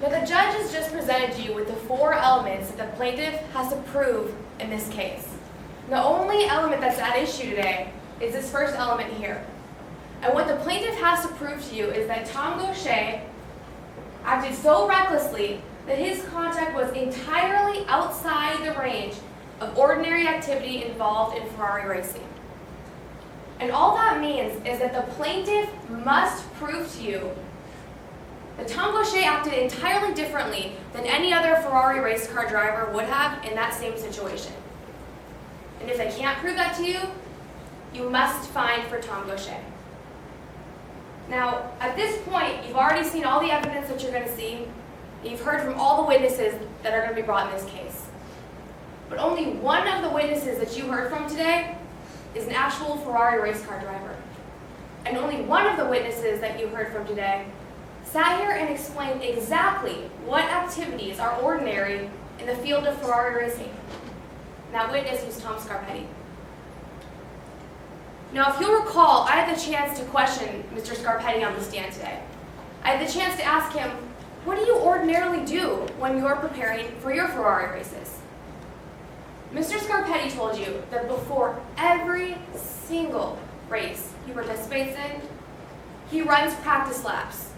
Now the judge has just presented you with the 4 elements that the plaintiff has to prove in this case. The only element that's at issue today is this first element here. And what the plaintiff has to prove to you is that Tom Gaucher acted so recklessly that his conduct was entirely outside the range of ordinary activity involved in Ferrari racing. And all that means is that the plaintiff must prove to you that Tom Gaucher acted entirely differently than any other Ferrari race car driver would have in that same situation. And if they can't prove that to you, you must find for Tom Gaucher. Now, at this point, you've already seen all the evidence that you're going to see, and you've heard from all the witnesses that are going to be brought in this case. But only one of the witnesses that you heard from today is an actual Ferrari race car driver. And only one of the witnesses that you heard from today sat here and explained exactly what activities are ordinary in the field of Ferrari racing. And that witness was Tom Scarpetti. Now, if you'll recall, I had the chance to question Mr. Scarpetti on the stand today. I had the chance to ask him, what do you ordinarily do when you're preparing for your Ferrari races? Mr. Scarpetti told you that before every single race he participates in, he runs practice laps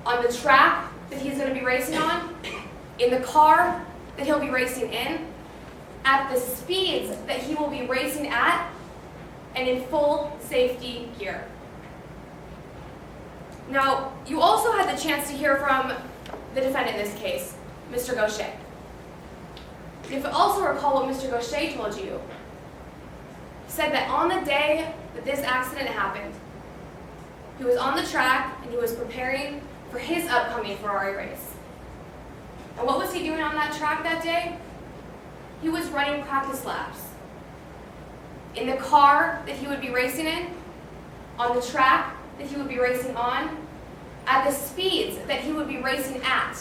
on the track that he's going to be racing on, in the car that he'll be racing in, at the speeds that he will be racing at, and in full safety gear. Now, you also had the chance to hear from the defendant in this case, Mr. Gaucher. If you also recall what Mr. Gaucher told you, he said that on the day that this accident happened, he was on the track and he was preparing for his upcoming Ferrari race. And what was he doing on that track that day? He was running practice laps in the car that he would be racing in, on the track that he would be racing on, at the speeds that he would be racing at,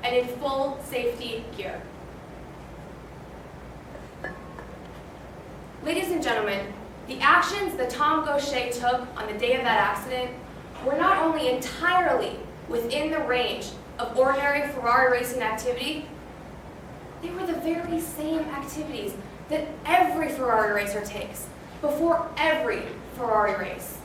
and in full safety gear. Ladies and gentlemen, the actions that Tom Gaucher took on the day of that accident were not only entirely within the range of ordinary Ferrari racing activity, they were the very same activities that every Ferrari racer takes before every Ferrari race.